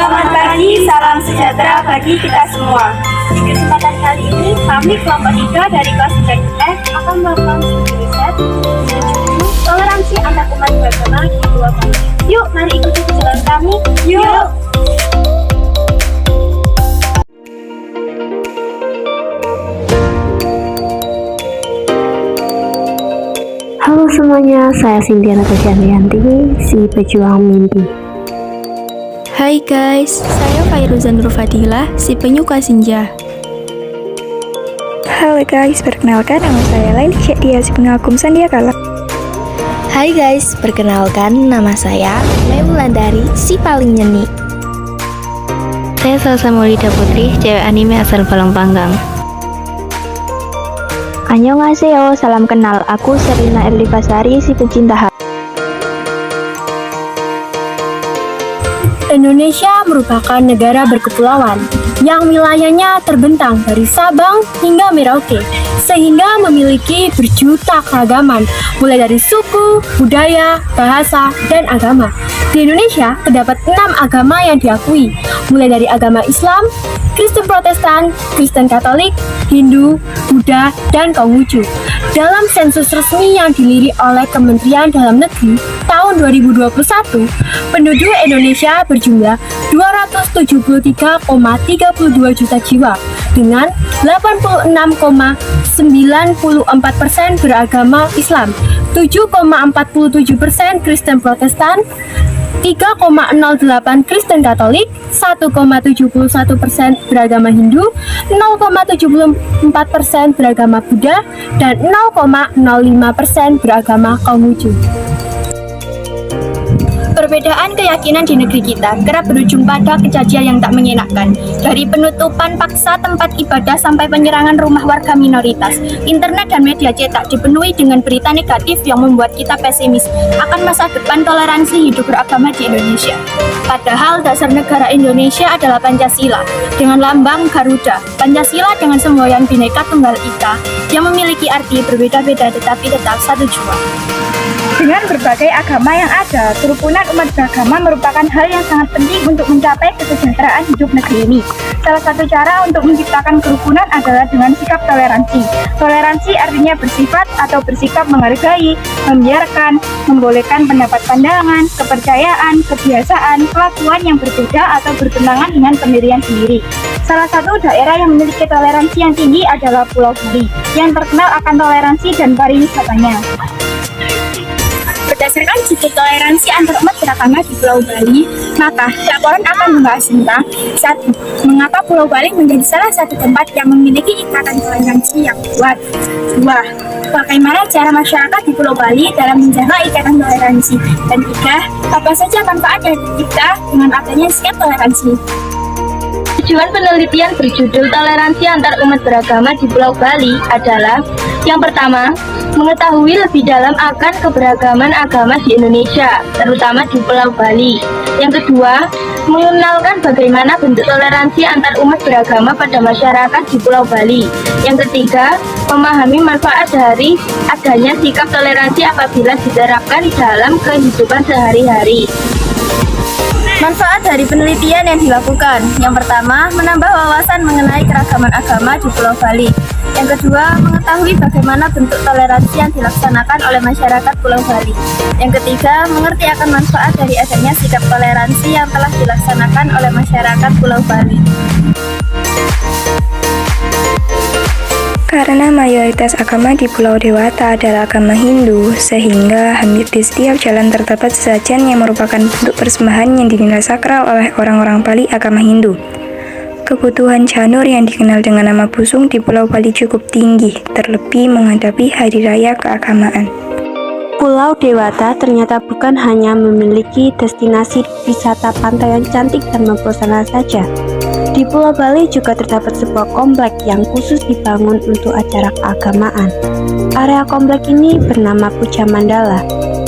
Selamat pagi, salam sejahtera bagi kita semua. Di kesempatan kali ini, kami kelompok 3 dari kelas 9F akan melakukan studi riset toleransi antar umat beragama di Pulau Bali. Yuk, mari ikuti perjalanan kami. Yuk! Halo semuanya, saya Cynthia Natasha Rianti, si pejuang mimpi. Hai guys, saya Fairuzan Nurfadilah, si penyuka senja. Halo guys, perkenalkan nama saya Laili Syadia, si pengagum Sandiakala. Hai guys, perkenalkan nama saya Mei Wulandari, si paling nyeni. Saya Salsa Maulida Putri, cewek anime asal Balang Panggang. Annyeonghaseyo, salam kenal. Aku Serina Erlifasari, si pecinta hal. Indonesia merupakan negara berkepulauan yang wilayahnya terbentang dari Sabang hingga Merauke, sehingga memiliki berjuta keragaman, mulai dari suku, budaya, bahasa, dan agama. Di Indonesia terdapat 6 agama yang diakui, mulai dari agama Islam, Kristen Protestan, Kristen Katolik, Hindu, Buddha, dan Konghucu. Dalam sensus resmi yang dilirik oleh Kementerian Dalam Negeri tahun 2021, penduduk Indonesia berjumlah 273,32 juta jiwa dengan 86,94% beragama Islam, 7,47% Kristen Protestan, 3,08 Kristen Katolik, 1,71% beragama Hindu, 0,74% beragama Buddha, dan 0,05% beragama Konghucu. Perbedaan keyakinan di negeri kita kerap berujung pada kejadian yang tak mengenakan. Dari penutupan paksa tempat ibadah sampai penyerangan rumah warga minoritas, internet dan media cetak dipenuhi dengan berita negatif yang membuat kita pesimis akan masa depan toleransi hidup beragama di Indonesia. Padahal dasar negara Indonesia adalah Pancasila dengan lambang Garuda. Pancasila dengan semboyan Bhinneka Tunggal Ika yang memiliki arti berbeda-beda tetapi tetap satu jua. Dengan berbagai agama yang ada, kerukunan umat beragama merupakan hal yang sangat penting untuk mencapai kesejahteraan hidup negeri ini. Salah satu cara untuk menciptakan kerukunan adalah dengan sikap toleransi. Toleransi artinya bersifat atau bersikap menghargai, membiarkan, membolehkan pendapat pandangan, kepercayaan, kebiasaan, kelakuan yang berbeda atau bertentangan dengan pendirian sendiri. Salah satu daerah yang memiliki toleransi yang tinggi adalah Pulau Bali, yang terkenal akan toleransi dan pariwisatanya. Berdasarkan studi toleransi antar umat beragama di Pulau Bali, maka laporan akan membahas tentang 1. Mengapa Pulau Bali menjadi salah satu tempat yang memiliki ikatan toleransi yang kuat? 2. Bagaimana cara masyarakat di Pulau Bali dalam menjaga ikatan toleransi? Dan 3. Apa saja manfaat yang tercipta dengan adanya sikap toleransi? Tujuan penelitian berjudul Toleransi Antar Umat Beragama di Pulau Bali adalah: yang pertama, mengetahui lebih dalam akan keberagaman agama di Indonesia, terutama di Pulau Bali. Yang kedua, mengenalkan bagaimana bentuk toleransi antar umat beragama pada masyarakat di Pulau Bali. Yang ketiga, memahami manfaat dari adanya sikap toleransi apabila diterapkan dalam kehidupan sehari-hari. Manfaat dari penelitian yang dilakukan. Yang pertama, menambah wawasan mengenai keragaman agama di Pulau Bali. Yang kedua, mengetahui bagaimana bentuk toleransi yang dilaksanakan oleh masyarakat Pulau Bali. Yang ketiga, mengerti akan manfaat dari adanya sikap toleransi yang telah dilaksanakan oleh masyarakat Pulau Bali. Karena mayoritas agama di Pulau Dewata adalah agama Hindu, sehingga hampir di setiap jalan terdapat sesajen yang merupakan bentuk persembahan yang dinilai sakral oleh orang-orang Bali agama Hindu. Kebutuhan janur yang dikenal dengan nama busung di Pulau Bali cukup tinggi, terlebih menghadapi hari raya keagamaan. Pulau Dewata ternyata bukan hanya memiliki destinasi wisata pantai yang cantik dan mempesona saja. Di Pulau Bali juga terdapat sebuah komplek yang khusus dibangun untuk acara keagamaan. Area komplek ini bernama Puja Mandala.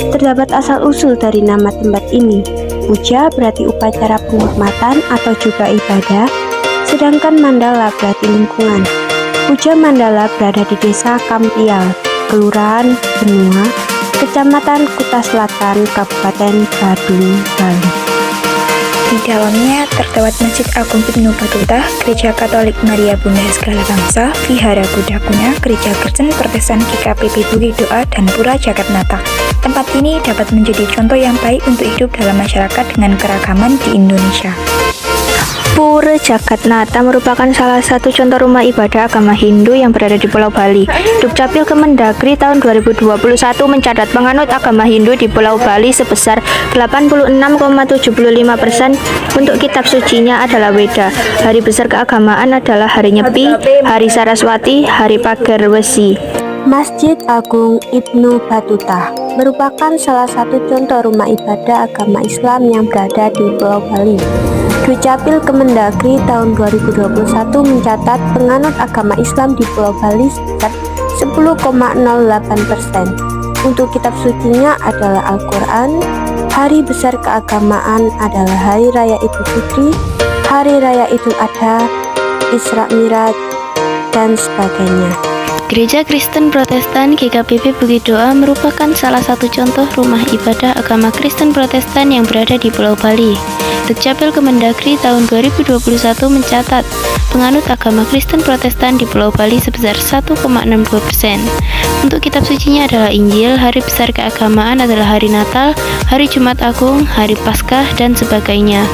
Terdapat asal-usul dari nama tempat ini. Puja berarti upacara penghormatan atau juga ibadah, sedangkan Mandala berarti lingkungan. Puja Mandala berada di Desa Kampial, Kelurahan Benua, Kecamatan Kuta Selatan, Kabupaten Badung, Bali. Di dalamnya terdapat Masjid Agung Ibnu Battuta, Gereja Katolik Maria Bunda Segala Bangsa, Vihara Buddha Kuna, Gereja Kristen Protestan GKPP Bukit Doa, dan Pura Jagatnata. Tempat ini dapat menjadi contoh yang baik untuk hidup dalam masyarakat dengan keragaman di Indonesia. Pura Jagatnata merupakan salah satu contoh rumah ibadah agama Hindu yang berada di Pulau Bali. Dukcapil Kemendagri tahun 2021 mencatat penganut agama Hindu di Pulau Bali sebesar 86,75%. Untuk kitab sucinya adalah Weda. Hari besar keagamaan adalah Hari Nyepi, Hari Saraswati, Hari Pagar Wesi. Masjid Agung Ibnu Battuta merupakan salah satu contoh rumah ibadah agama Islam yang berada di Pulau Bali. Dukcapil Kemendagri tahun 2021 mencatat penganut agama Islam di Pulau Bali sekitar 10,08%. Untuk kitab sucinya adalah Al-Quran. Hari besar keagamaan adalah Hari Raya Idul Fitri, Hari Raya Idul Adha, Isra Miraj, dan sebagainya. Gereja Kristen Protestan GKPP Bukit Doa merupakan salah satu contoh rumah ibadah agama Kristen Protestan yang berada di Pulau Bali. Dukcapil Kemendagri tahun 2021 mencatat penganut agama Kristen Protestan di Pulau Bali sebesar 1,62%. Untuk kitab sucinya adalah Injil, hari besar keagamaan adalah hari Natal, hari Jumat Agung, hari Paskah, dan sebagainya.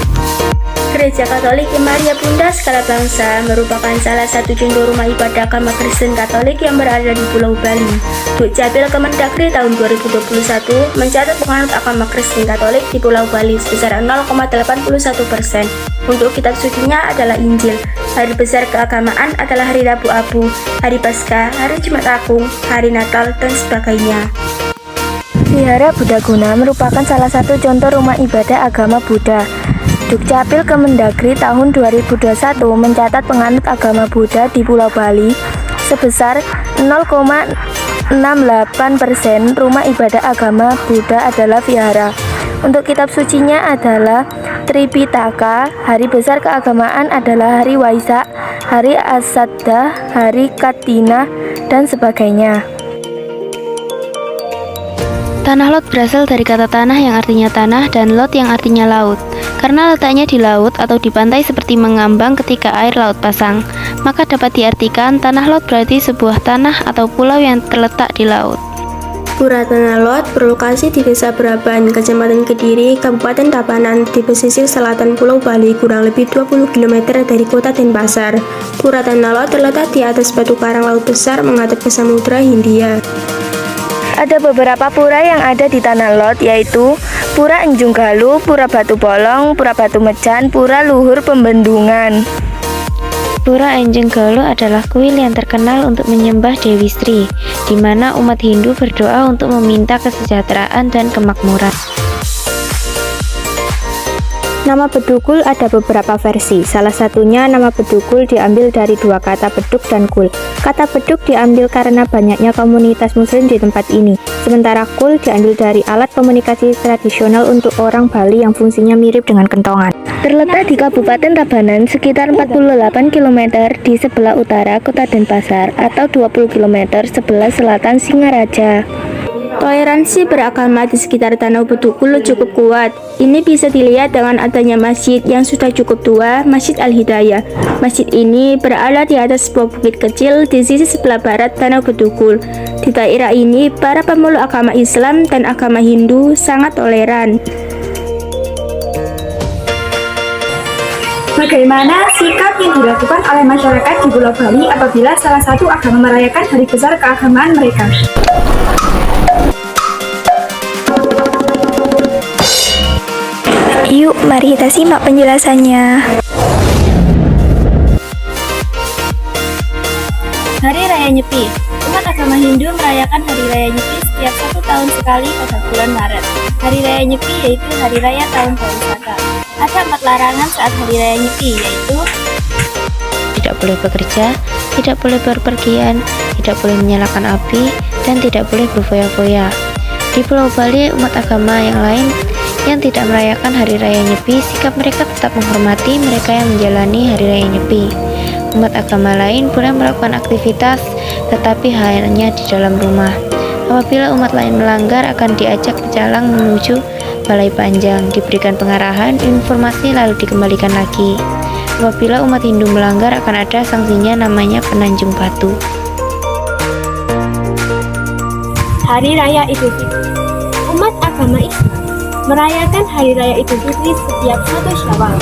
Gereja Katolik Maria Bunda Segala Bangsa merupakan salah satu contoh rumah ibadah agama Kristen Katolik yang berada di Pulau Bali. Dukcapil Kemendagri tahun 2021 mencatat penganut agama Kristen Katolik di Pulau Bali sebesar 0,81%. Untuk kitab sucinya adalah Injil. Hari besar keagamaan adalah hari Rabu Abu, hari Paskah, hari Jumat Agung, hari Natal, dan sebagainya. Vihara Buddha Kuna merupakan salah satu contoh rumah ibadah agama Buddha. Dukcapil Kemendagri tahun 2021 mencatat penganut agama Buddha di Pulau Bali sebesar 0,68%. Rumah ibadah agama Buddha adalah vihara. Untuk kitab sucinya adalah Tripitaka. Hari besar keagamaan adalah hari Waisak, hari Asadha, hari Katina, dan sebagainya. Tanah Lot berasal dari kata tanah yang artinya tanah dan lot yang artinya laut. Karena letaknya di laut atau di pantai seperti mengambang ketika air laut pasang, maka dapat diartikan tanah Lot berarti sebuah tanah atau pulau yang terletak di laut. Pura Tanah Lot berlokasi di Desa Beraban, Kecamatan Kediri, Kabupaten Tabanan, di pesisir selatan Pulau Bali, kurang lebih 20 km dari kota Denpasar. Pura Tanah Lot terletak di atas batu karang laut besar menghadap ke Samudra Hindia. Ada beberapa pura yang ada di Tanah Lot, yaitu Pura Enjung Galuh, Pura Batu Bolong, Pura Batu Mejan, Pura Luhur Pembendungan. Pura Enjung Galuh adalah kuil yang terkenal untuk menyembah Dewi Sri, di mana umat Hindu berdoa untuk meminta kesejahteraan dan kemakmuran. Nama bedugul ada beberapa versi. Salah satunya nama bedugul diambil dari dua kata beduk dan kul. Kata beduk diambil karena banyaknya komunitas muslim di tempat ini. Sementara kul diambil dari alat komunikasi tradisional untuk orang Bali yang fungsinya mirip dengan kentongan. Terletak di Kabupaten Tabanan sekitar 48 km di sebelah utara kota Denpasar atau 20 km sebelah selatan Singaraja. Toleransi beragama di sekitar Tanah Bedugul cukup kuat. Ini bisa dilihat dengan adanya masjid yang sudah cukup tua, Masjid Al-Hidayah. Masjid ini berada di atas sebuah bukit kecil di sisi sebelah barat Tanah Bedugul. Di daerah ini, para pemeluk agama Islam dan agama Hindu sangat toleran. Bagaimana sikap yang dilakukan oleh masyarakat di Pulau Bali apabila salah satu agama merayakan hari besar keagamaan mereka? Yuk, mari kita simak penjelasannya. Hari Raya Nyepi. Umat agama Hindu merayakan Hari Raya Nyepi setiap 1 tahun sekali pada bulan Maret. Hari Raya Nyepi yaitu Hari Raya Tahun Baru Saka. Ada 4 larangan saat Hari Raya Nyepi, yaitu Tidak boleh bekerja, tidak boleh berpergian, tidak boleh menyalakan api, dan tidak boleh berfoya-foya. Di Pulau Bali, umat agama yang lain yang tidak merayakan Hari Raya Nyepi, sikap mereka tetap menghormati mereka yang menjalani Hari Raya Nyepi. Umat agama lain boleh melakukan aktivitas, tetapi hanya di dalam rumah. Apabila umat lain melanggar, akan diajak berjalan menuju balai panjang, diberikan pengarahan, informasi, lalu dikembalikan lagi. Apabila umat Hindu melanggar, akan ada sanksinya, namanya penanjung batu. Hari Raya Idul Fitri. Umat agama Islam merayakan Hari Raya Idul Fitri setiap 1 Syawal.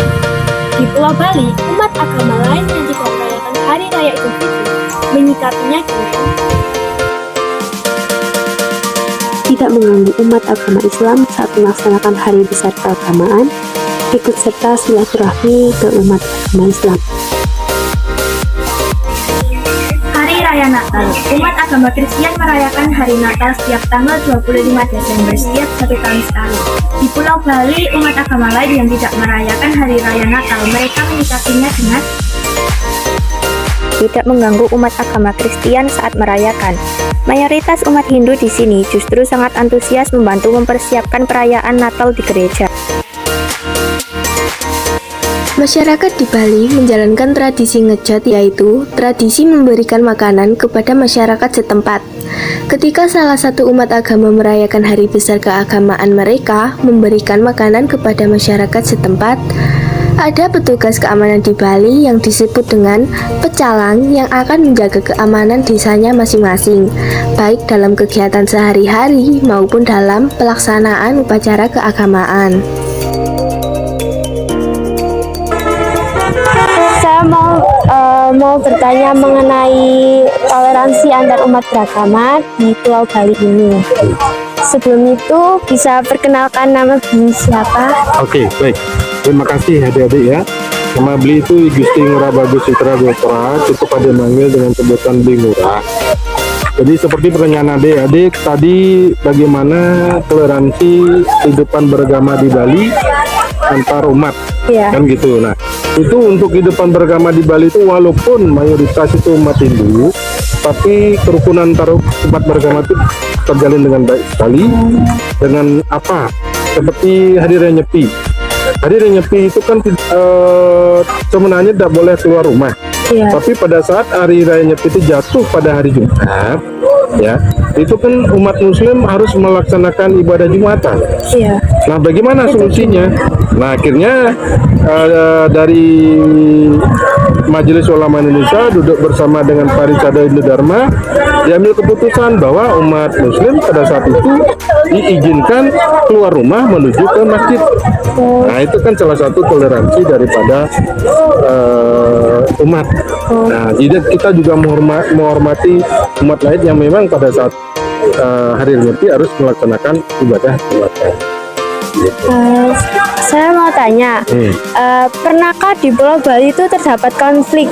Di Pulau Bali, umat agama lain yang juga merayakan Hari Raya Idul Fitri menyikapinya dengan tidak mengganggu umat agama Islam saat melaksanakan hari besar keagamaan, ikut serta silaturahmi ke umat agama Islam. Hari Raya Natal. Umat agama Kristen merayakan Hari Natal setiap tanggal 25 Desember setiap 1 tahun sekali. Di Pulau Bali, umat agama lain yang tidak merayakan Hari Raya Natal, mereka menyikapinya dengan Tidak mengganggu umat agama Kristen saat merayakan. Mayoritas umat Hindu di sini justru sangat antusias membantu mempersiapkan perayaan Natal di gereja. Masyarakat di Bali menjalankan tradisi ngejot, yaitu tradisi memberikan makanan kepada masyarakat setempat. Ketika salah satu umat agama merayakan hari besar keagamaan mereka, memberikan makanan kepada masyarakat setempat, ada petugas keamanan di Bali yang disebut dengan pecalang yang akan menjaga keamanan desanya masing-masing, baik dalam kegiatan sehari-hari maupun dalam pelaksanaan upacara keagamaan. Saya mau bertanya mengenai toleransi antar umat beragama di Pulau Bali ini. Sebelum itu bisa perkenalkan nama beliau siapa? Oke, baik. Terima kasih adik-adik ya. Nama beli itu Gusti Ngurah Bagus Citra Gopra, cukup ada manggil dengan sebutan Bli Ngurah. Jadi seperti pertanyaan adik-adik tadi, bagaimana toleransi kehidupan beragama di Bali antar umat, kan gitu. Nah, itu untuk kehidupan beragama di Bali itu walaupun mayoritas itu umat Hindu, tapi kerukunan antar umat beragama itu terjalin dengan baik sekali. Dengan apa? Seperti Hari Raya Nyepi. Hari Raya Nyepi itu kan sebenarnya tidak boleh keluar rumah. Tapi pada saat Hari Raya Nyepi itu jatuh pada hari Jumat, ya, itu kan umat Muslim harus melaksanakan ibadah Jumatan. Nah, bagaimana solusinya? Nah, akhirnya dari Majelis Ulama Indonesia duduk bersama dengan Parisada Hindu Dharma, diambil keputusan bahwa umat Muslim pada saat itu diizinkan keluar rumah menuju ke masjid. Nah, itu kan salah satu toleransi daripada umat. Nah, jadi kita juga menghormati umat lain yang memang pada saat Hari Nyepi harus melaksanakan ibadah Jumatan. Saya mau tanya, pernahkah di Pulau Bali itu terdapat konflik,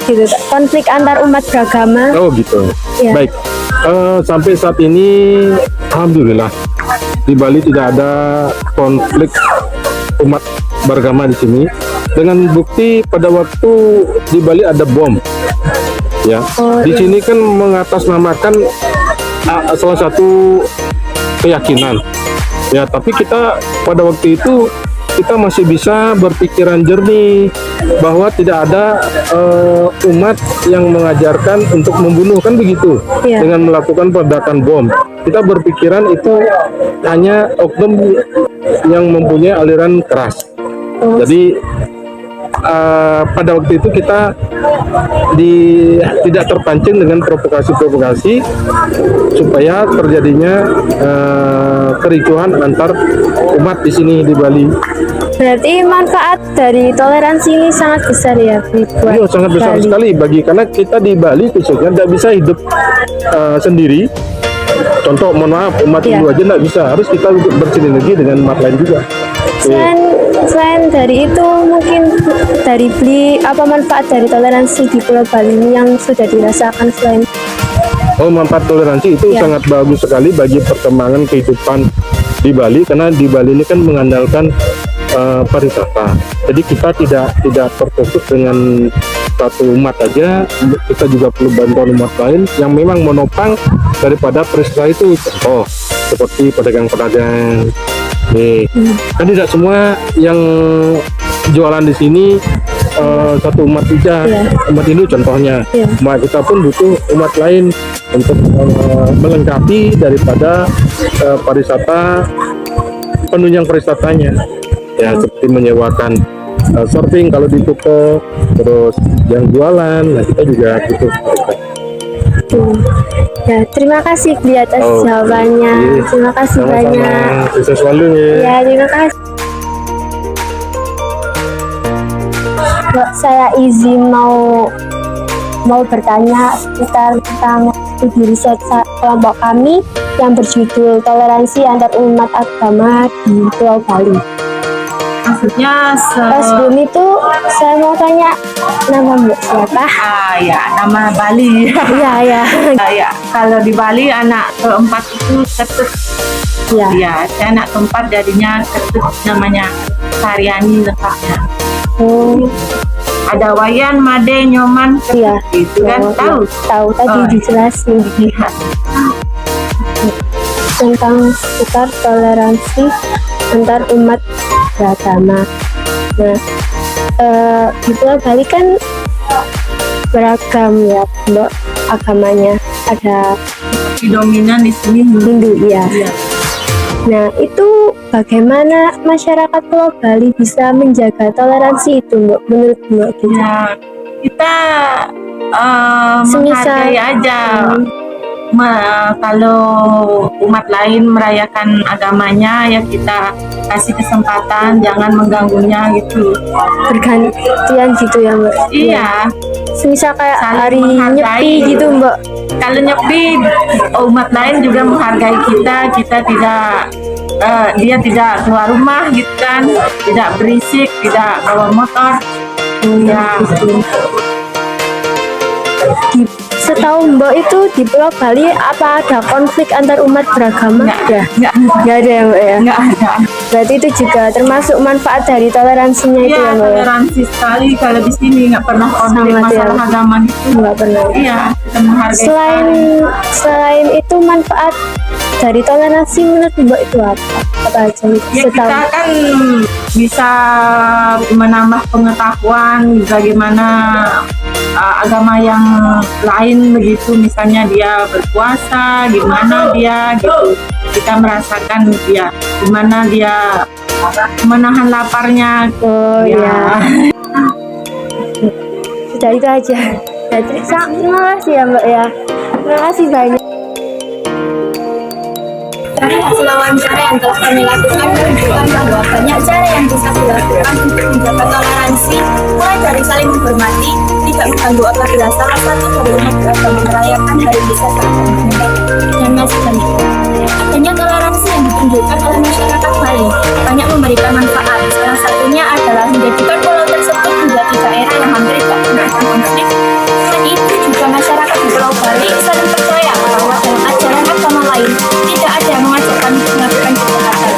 gitu, konflik antar umat beragama? Oh gitu. Ya. Baik. Sampai saat ini, alhamdulillah di Bali tidak ada konflik umat beragama di sini. Dengan bukti pada waktu di Bali ada bom, ya. Di sini kan mengatasnamakan salah satu keyakinan. Ya, tapi kita pada waktu itu kita masih bisa berpikiran jernih bahwa tidak ada umat yang mengajarkan untuk membunuh, kan begitu, dengan melakukan peledakan bom. Kita berpikiran itu hanya oknum yang mempunyai aliran keras. Jadi pada waktu itu kita tidak terpancing dengan provokasi-provokasi supaya terjadinya kericuhan antar umat di sini di Bali. Berarti manfaat dari toleransi ini sangat besar ya, buat Iya, sangat besar Bali. sekali karena kita di Bali khususnya tidak bisa hidup sendiri. Contoh, mohon maaf, umat Hindu aja tidak bisa, harus kita bersinergi dengan umat lain juga. Selain dari itu, mungkin dari beli apa manfaat dari toleransi di Pulau Bali ini yang sudah dirasakan selain Manfaat toleransi itu sangat bagus sekali bagi perkembangan kehidupan di Bali, karena di Bali ini kan mengandalkan pariwisata. Jadi kita tidak terfokus dengan satu umat aja, kita juga perlu bantuan umat lain yang memang menopang daripada pariwisata itu. Contoh seperti pedagang-pedagang. Kan tidak semua yang jualan di sini satu umat saja. Umat Hindu contohnya. Umat kita pun butuh umat lain untuk melengkapi daripada pariwisata, penunjang pariwisatanya. Ya, seperti menyewakan surfing kalau di toko, terus yang jualan, nah kita juga butuh mereka. Ya, terima kasih di atas jawabannya. Iya. Terima kasih Sama-sama. banyak. Sukses selalu ya. Ya, terima kasih. Mbak, saya izin mau bertanya seputar tentang studi riset kelompok kami yang berjudul Toleransi Antar Umat Agama di Pulau Bali. Maksudnya Sebelum itu saya mau tanya nama Mbak siapa? ya nama Bali. Iya, ya. Ya, kalau di Bali anak keempat itu Ketut. Ya. Ya, saya anak keempat jadinya Ketut, namanya Karyani lengkapnya. Oh, Ada Wayan, Made, Nyoman, Ketut, iya. gitu kan? Tahu? Tahu tadi Oh. dijelasin Iya. tentang seputar toleransi antar umat beragama. Nah, di Pulau Bali kan beragam ya, Mbak, agamanya. Ada Dominan di sini Hindu, ya. Iya. Nah, itu bagaimana masyarakat Pulau Bali bisa menjaga toleransi itu, Mbak? Menurut Mbak gitu? Ya, kita Semisal- menghargai aja. Kalau umat lain merayakan agamanya, ya kita kasih kesempatan, jangan mengganggunya gitu. Bergantian gitu ya, Mbak? Iya, Semisal kayak Saling hari menghargai. Nyepi gitu, Mbak. kalau nyepi, umat lain juga menghargai kita tidak dia tidak keluar rumah gitu kan, tidak berisik, tidak bawa motor. Ya, Setahu Mbak itu di Pulau Bali apa ada konflik antar umat beragama? Nggak Nggak ada ya, Mbak ya? nggak ada. Berarti itu juga termasuk manfaat dari toleransinya itu Iya, ya, Mbak ya? toleransi sekali kalau di sini nggak pernah konflik Sama dia. masalah agama gitu. Nggak pernah. Iya, kita menghargai. Selain itu manfaat dari toleransi menurut Mbak itu apa? Apa aja? Ya, kita kan bisa menambah pengetahuan bagaimana agama yang lain begitu, misalnya dia berpuasa, gimana dia gitu, kita merasakan dia gimana dia menahan laparnya. Oh Ya. ya. Sudah itu aja. Terima kasih ya, Mbak ya. Terima kasih banyak. Dari hasil wawancara yang telah kami lakukan menunjukkan bahwa banyak cara yang bisa dilakukan untuk menjaga toleransi, mulai dari saling menghormati, tidak mengganggu apabila salah satu dari umat beragama merayakan hari bisa saling dan masih banyak. Adanya toleransi yang ditunjukkan oleh masyarakat Bali banyak memberikan manfaat. Salah satunya adalah menjadikan pulau tersebut menjadi daerah yang hampir tak pernah ada konflik. Selain itu juga masyarakat di Pulau Bali saling percaya bahwa dalam ajaran agama lain tidak ada yang mengajarkan melakukan kejahatan.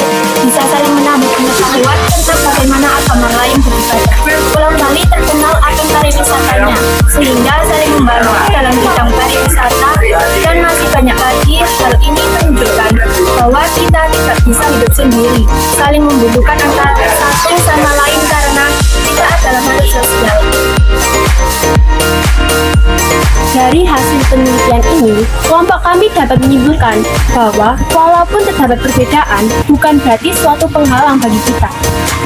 Bisa saling menambah pengetahuan tentang bagaimana agama lain beribadah. Pulau Bali terkenal akan pariwisatanya, sehingga saling membantu dalam bidang pariwisata dan masih banyak lagi. Hal ini menunjukkan bahwa kita tidak bisa hidup sendiri, saling membutuhkan antara satu sama lain karena kita adalah makhluk sosial. Dari hasil penelitian ini, kelompok kami dapat menyimpulkan bahwa walaupun terdapat perbedaan, bukan berarti suatu penghalang bagi kita.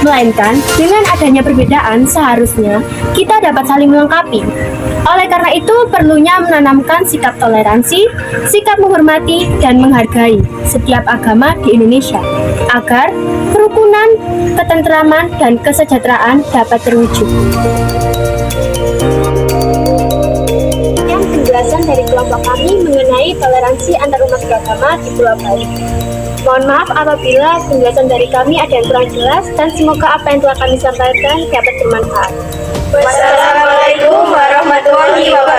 Melainkan, dengan adanya perbedaan, seharusnya kita dapat saling melengkapi. Oleh karena itu, perlunya menanamkan sikap toleransi, sikap menghormati, dan menghargai setiap agama di Indonesia, agar kerukunan, ketentraman, dan kesejahteraan dapat terwujud. Penjelasan dari kelompok kami mengenai toleransi antar umat beragama di Pulau Bali. Mohon maaf apabila penjelasan dari kami ada yang kurang jelas dan semoga apa yang telah kami sampaikan dapat bermanfaat. Wassalamualaikum warahmatullahi wabarakatuh.